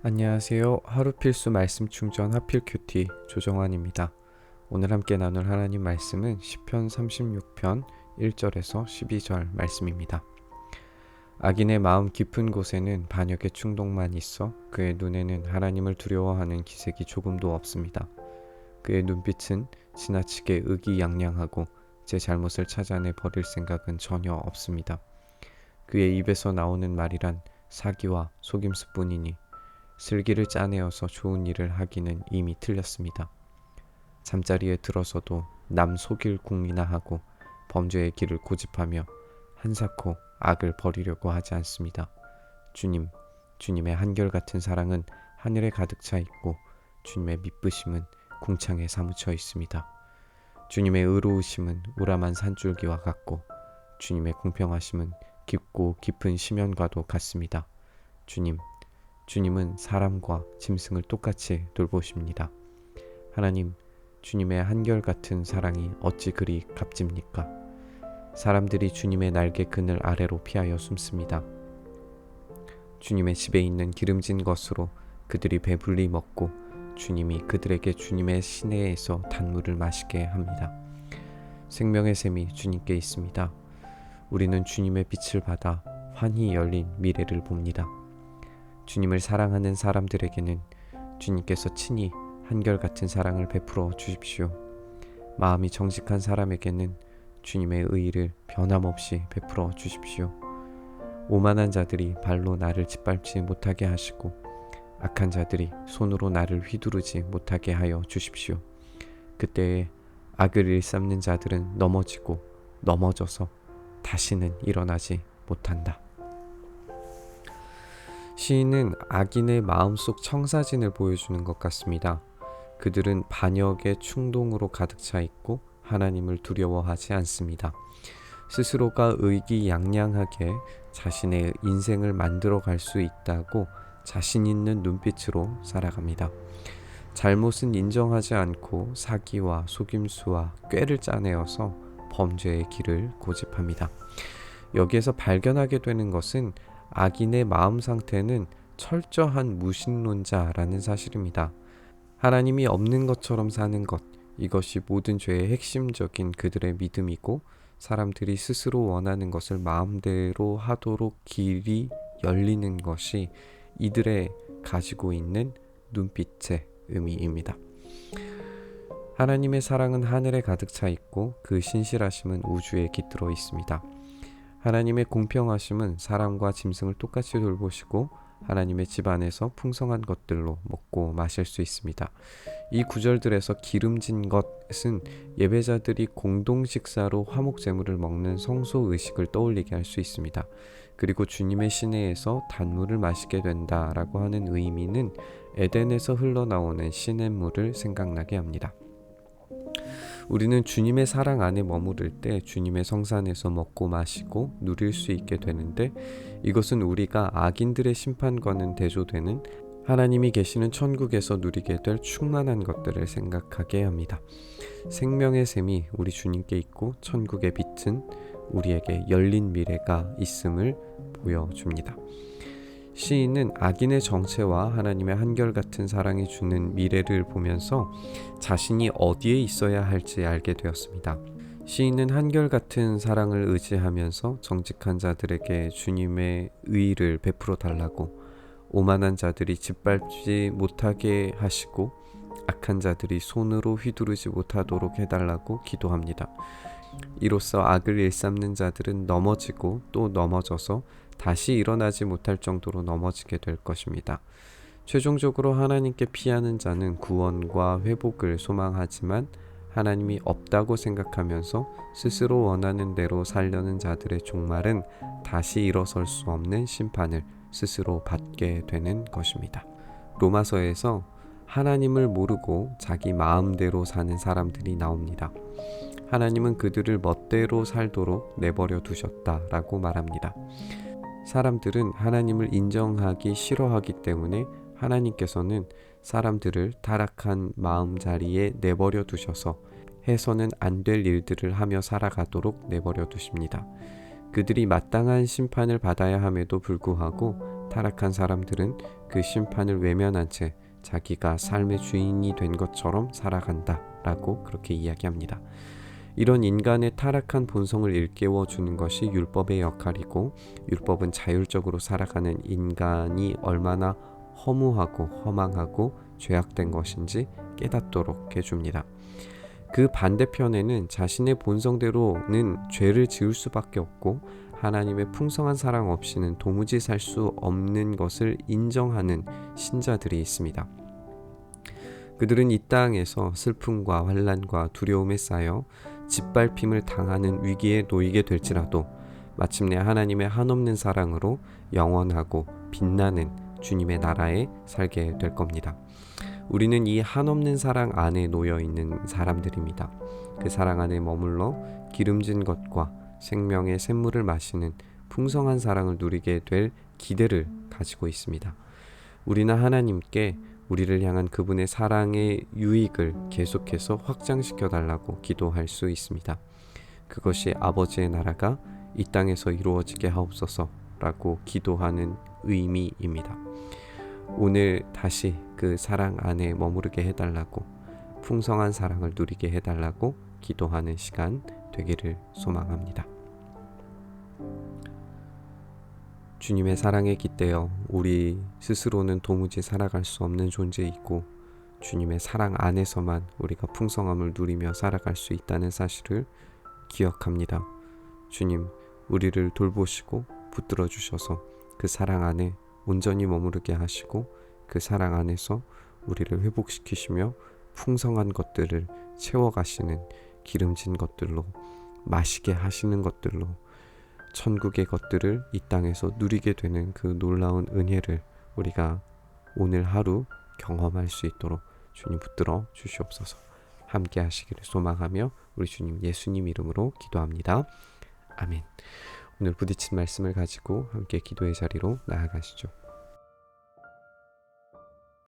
안녕하세요. 하루 필수 말씀 충전 하필 큐티 조정환입니다. 오늘 함께 나눌 하나님 말씀은 시편 36편 1절에서 12절 말씀입니다. 악인의 마음 깊은 곳에는 반역의 충동만 있어 그의 눈에는 하나님을 두려워하는 기색이 조금도 없습니다. 그의 눈빛은 지나치게 의기양양하고 제 잘못을 찾아내 버릴 생각은 전혀 없습니다. 그의 입에서 나오는 말이란 사기와 속임수뿐이니 슬기를 짜내어서 좋은 일을 하기는 이미 틀렸습니다. 잠자리에 들어서도 남 속일 궁리나 하고 범죄의 길을 고집하며 한사코 악을 버리려고 하지 않습니다. 주님의 한결같은 사랑은 하늘에 가득 차 있고 주님의 미쁘심은 궁창에 사무쳐 있습니다. 주님의 의로우심은 우람한 산줄기와 같고 주님의 공평하심은 깊고 깊은 심연과도 같습니다. 주님은 사람과 짐승을 똑같이 돌보십니다. 하나님, 주님의 한결같은 사랑이 어찌 그리 값집니까? 사람들이 주님의 날개 그늘 아래로 피하여 숨습니다. 주님의 집에 있는 기름진 것으로 그들이 배불리 먹고 주님이 그들에게 주님의 시내에서 단물을 마시게 합니다. 생명의 샘이 주님께 있습니다. 우리는 주님의 빛을 받아 환히 열린 미래를 봅니다. 주님을 사랑하는 사람들에게는 주님께서 친히 한결같은 사랑을 베풀어 주십시오. 마음이 정직한 사람에게는 주님의 의의를 변함없이 베풀어 주십시오. 오만한 자들이 발로 나를 짓밟지 못하게 하시고 악한 자들이 손으로 나를 휘두르지 못하게 하여 주십시오. 그때에 악을 일삼는 자들은 넘어지고 넘어져서 다시는 일어나지 못한다. 시인은 악인의 마음속 청사진을 보여주는 것 같습니다. 그들은 반역의 충동으로 가득 차 있고 하나님을 두려워하지 않습니다. 스스로가 의기양양하게 자신의 인생을 만들어 갈 수 있다고 자신 있는 눈빛으로 살아갑니다. 잘못은 인정하지 않고 사기와 속임수와 꾀를 짜내어서 범죄의 길을 고집합니다. 여기에서 발견하게 되는 것은 악인의 마음 상태는 철저한 무신론자라는 사실입니다. 하나님이 없는 것처럼 사는 것, 이것이 모든 죄의 핵심적인 그들의 믿음이고 사람들이 스스로 원하는 것을 마음대로 하도록 길이 열리는 것이 이들의 가지고 있는 눈빛의 의미입니다. 하나님의 사랑은 하늘에 가득 차 있고 그 신실하심은 우주에 깃들어 있습니다. 하나님의 공평하심은 사람과 짐승을 똑같이 돌보시고 하나님의 집 안에서 풍성한 것들로 먹고 마실 수 있습니다. 이 구절들에서 기름진 것은 예배자들이 공동 식사로 화목제물을 먹는 성소 의식을 떠올리게 할 수 있습니다. 그리고 주님의 시내에서 단물을 마시게 된다라고 하는 의미는 에덴에서 흘러나오는 시냇물을 생각나게 합니다. 우리는 주님의 사랑 안에 머무를 때 주님의 성산에서 먹고 마시고 누릴 수 있게 되는데 이것은 우리가 악인들의 심판과는 대조되는 하나님이 계시는 천국에서 누리게 될 충만한 것들을 생각하게 합니다. 생명의 샘이 우리 주님께 있고 천국의 빛은 우리에게 열린 미래가 있음을 보여줍니다. 시인은 악인의 정체와 하나님의 한결같은 사랑이 주는 미래를 보면서 자신이 어디에 있어야 할지 알게 되었습니다. 시인은 한결같은 사랑을 의지하면서 정직한 자들에게 주님의 의의를 베풀어 달라고, 오만한 자들이 짓밟지 못하게 하시고 악한 자들이 손으로 휘두르지 못하도록 해달라고 기도합니다. 이로써 악을 일삼는 자들은 넘어지고 또 넘어져서 다시 일어나지 못할 정도로 넘어지게 될 것입니다. 최종적으로 하나님께 피하는 자는 구원과 회복을 소망하지만 하나님이 없다고 생각하면서 스스로 원하는 대로 살려는 자들의 종말은 다시 일어설 수 없는 심판을 스스로 받게 되는 것입니다. 로마서에서 하나님을 모르고 자기 마음대로 사는 사람들이 나옵니다. 하나님은 그들을 멋대로 살도록 내버려 두셨다라고 말합니다. 사람들은 하나님을 인정하기 싫어하기 때문에 하나님께서는 사람들을 타락한 마음자리에 내버려 두셔서 해서는 안 될 일들을 하며 살아가도록 내버려 두십니다. 그들이 마땅한 심판을 받아야 함에도 불구하고 타락한 사람들은 그 심판을 외면한 채 자기가 삶의 주인이 된 것처럼 살아간다 라고 그렇게 이야기합니다. 이런 인간의 타락한 본성을 일깨워 주는 것이 율법의 역할이고, 율법은 자율적으로 살아가는 인간이 얼마나 허무하고 허망하고 죄악된 것인지 깨닫도록 해줍니다. 그 반대편에는 자신의 본성대로는 죄를 지을 수밖에 없고 하나님의 풍성한 사랑 없이는 도무지 살 수 없는 것을 인정하는 신자들이 있습니다. 그들은 이 땅에서 슬픔과 환난과 두려움에 쌓여 짓밟힘을 당하는 위기에 놓이게 될지라도 마침내 하나님의 한없는 사랑으로 영원하고 빛나는 주님의 나라에 살게 될 겁니다. 우리는 이 한없는 사랑 안에 놓여 있는 사람들입니다. 그 사랑 안에 머물러 기름진 것과 생명의 샘물을 마시는 풍성한 사랑을 누리게 될 기대를 가지고 있습니다. 우리는 하나님께 우리를 향한 그분의 사랑의 유익을 계속해서 확장시켜 달라고 기도할 수 있습니다. 그것이 아버지의 나라가 이 땅에서 이루어지게 하옵소서라고 기도하는 의미입니다. 오늘 다시 그 사랑 안에 머무르게 해달라고, 풍성한 사랑을 누리게 해달라고 기도하는 시간 되기를 소망합니다. 주님의 사랑에 깃대어 우리 스스로는 도무지 살아갈 수 없는 존재이고, 주님의 사랑 안에서만 우리가 풍성함을 누리며 살아갈 수 있다는 사실을 기억합니다. 주님, 우리를 돌보시고 붙들어 주셔서 그 사랑 안에 온전히 머무르게 하시고, 그 사랑 안에서 우리를 회복시키시며 풍성한 것들을 채워가시는 기름진 것들로, 마시게 하시는 것들로 천국의 것들을 이 땅에서 누리게 되는 그 놀라운 은혜를 우리가 오늘 하루 경험할 수 있도록 주님 붙들어 주시옵소서. 함께 하시기를 소망하며 우리 주님 예수님 이름으로 기도합니다. 아멘. 오늘 부딪힌 말씀을 가지고 함께 기도의 자리로 나아가시죠.